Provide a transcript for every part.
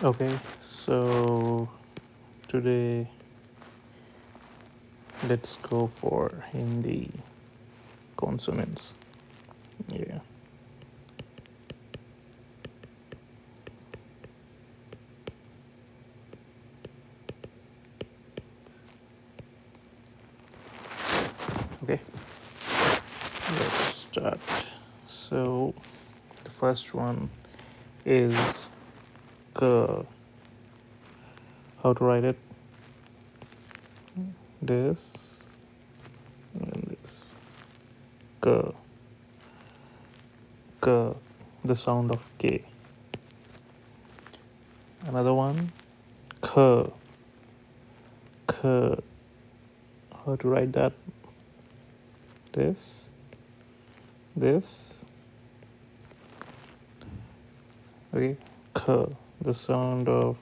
Okay, so today let's go for Hindi consonants. Yeah. Okay, let's start. So the first one is K. How to write it? This and this. K. K. The sound of K. Another one, K. K. How to write that? This. Okay, K. The sound of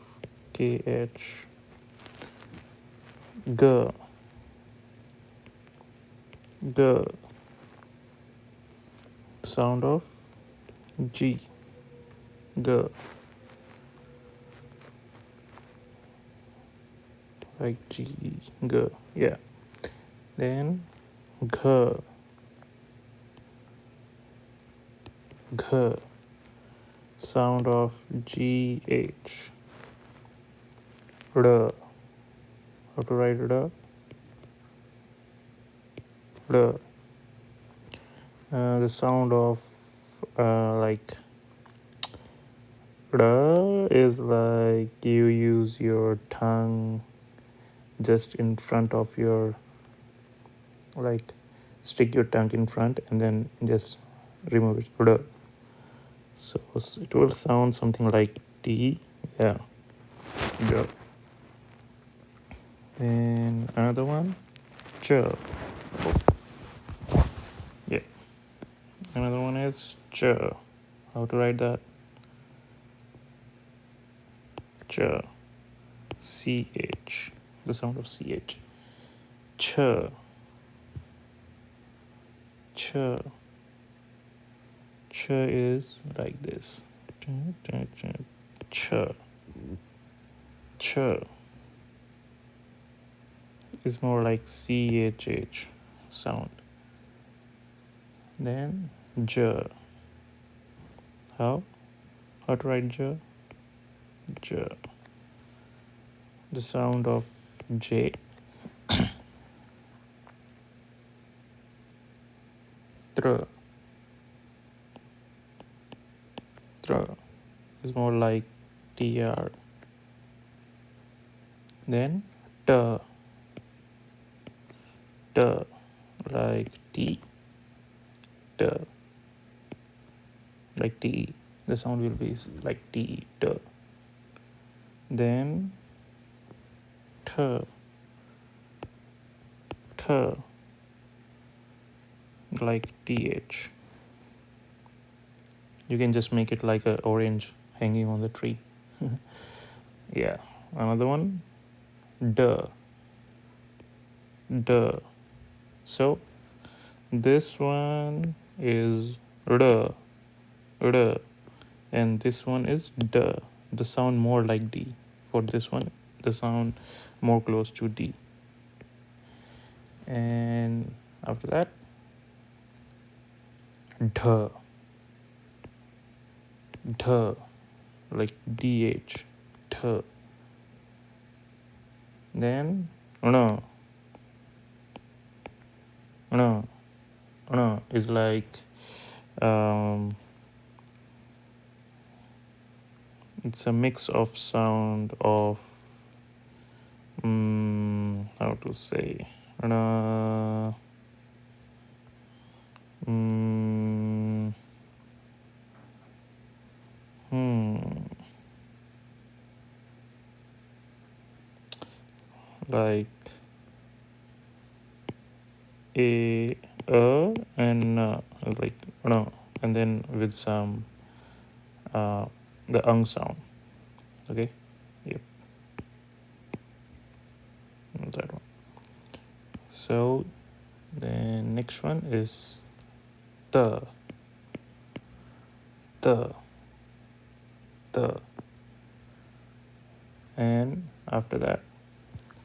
KH. G. G. Sound of G. G. Like G. G. Yeah. Then G. G. Sound of GH. R. How to write R? R. The sound of like R is like you use your tongue just in front of your, like stick your tongue in front and then just remove it. R. So it will sound something like T. Yeah. R. Then another one, Ch. Yeah. Another one is Ch. How to write that? Ch. CH. The sound of CH. Ch. Ch. Ch is like this. Ch. Ch is more like CHH sound. Then J. How to write J? J. The sound of J. Tr. Tr is more like TR. Then T. T like T. T like T. The sound will be like T. T. Then T. T like TH. You can just make it like an orange hanging on the tree. Yeah. Another one, D. D. So this one is R. R. And this one is D. The sound more like D. For this one, the sound more close to D. And after that, D. D. Like DH. D. Then N. N. N is like it's a mix of sound of how to say like a and like no, and then with some the sound. Okay. Yep. That one. So the next one is the. and after that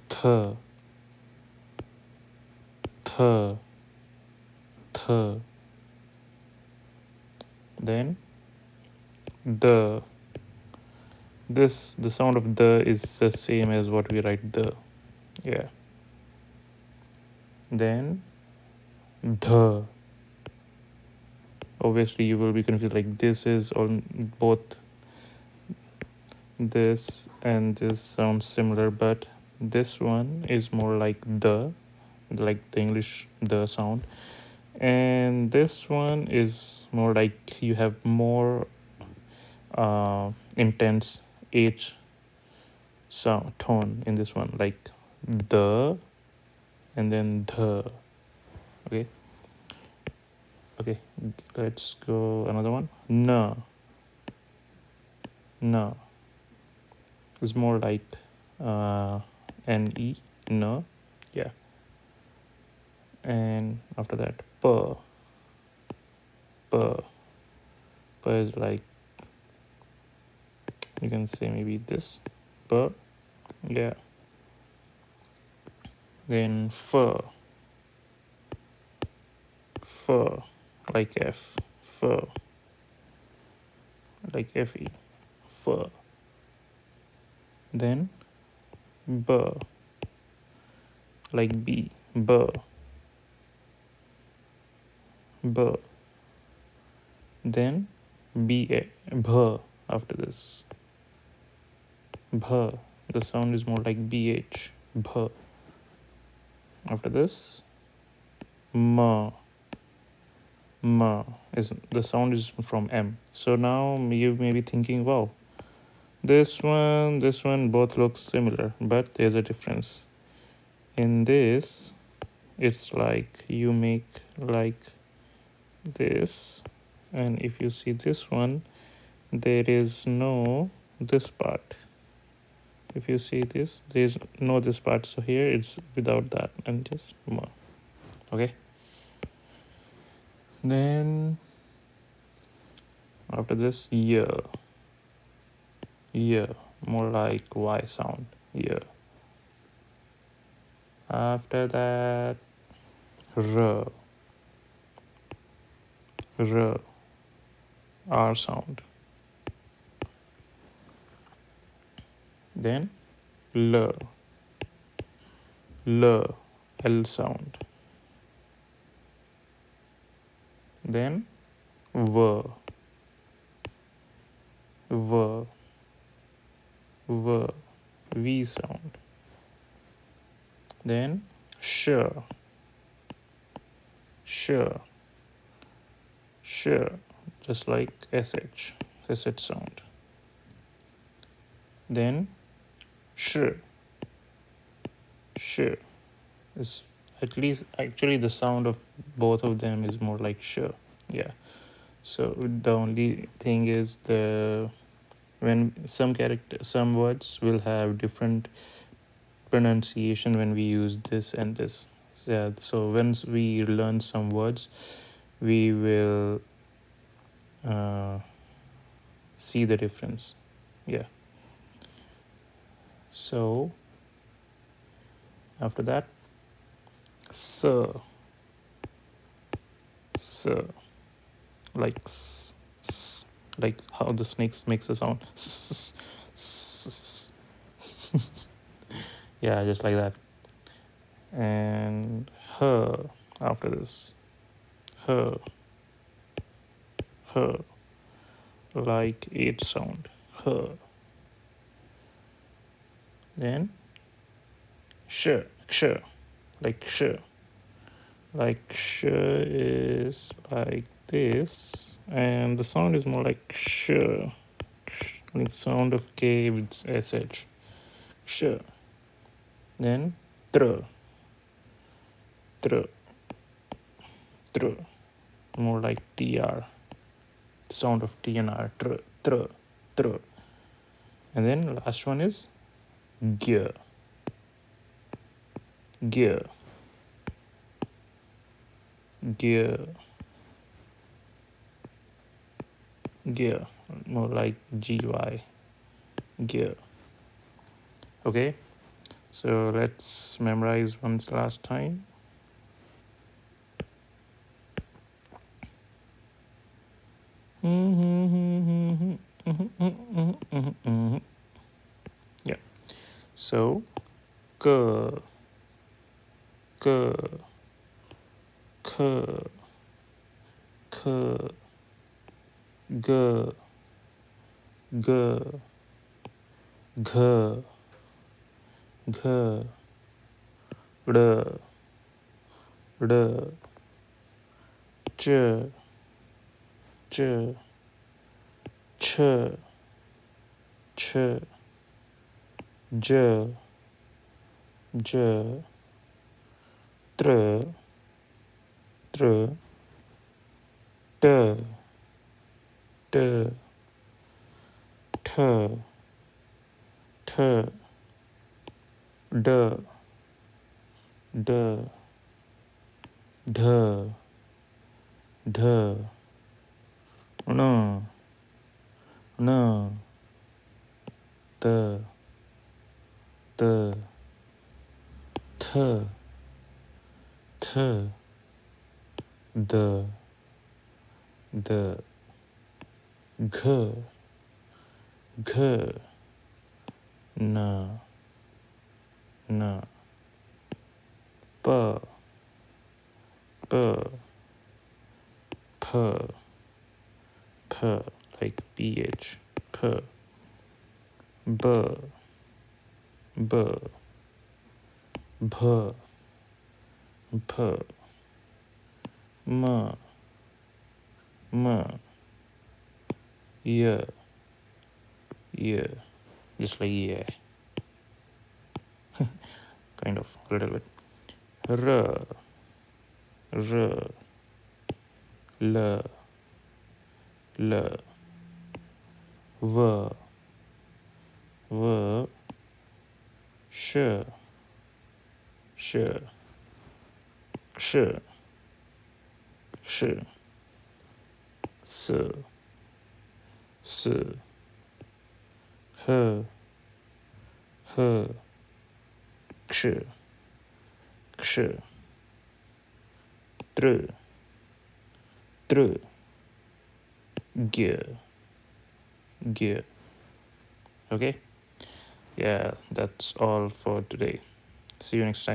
th, th, th, then the. The sound of the is the same as what we write the, yeah. Then the. Obviously you will be confused, like this is on both this and this sounds similar, but this one is more like the English the sound, and this one is more like you have more intense H sound tone in this one, like the and then the. Okay, let's go another one. No is more like ne, no, yeah. And after that p is like, you can say maybe this p, yeah. Then f like f, like fe, f. Then b like b, b. Then b after this, bh. The sound is more like bh, bh. After this ma is, the sound is from m. So now you may be thinking, wow, this one both look similar, but there's a difference. In this, it's like you make like this, and if you see this one, there is no this part. If you see this, there's no this part, so here it's without that and just ma. Okay, then after this yeah, more like y sound, yeah. After that r, r sound. Then l sound. Then v sound. Then sh just like sh sound. Then sh is, at least actually the sound of both of them is more like sh, yeah. So the only thing is when some words will have different pronunciation when we use this and this, yeah. So once we learn some words, we will see the difference, yeah. So after that s, like like how the snakes makes a sound, yeah, just like that. And her after this, her like H sound, her. Then sh like sh is like this, and the sound is more like sh, like sound of K with sh, sh. Then tr, more like tr, sound of T and R, tr. And then last one is g, more like gy, gear. Okay, so let's memorize once last time. Yeah, so k k k k g g g g r r ch ch ch ch j j tr tr t t t t d d d d n n t t t t d d g g n n p p p p like ph p b b b p m m yeah just like yeah kind of a little bit r r l l v v sh sh sh sh s s h h ksh ksh tr tr g g. Okay, yeah, that's all for today. See you next time.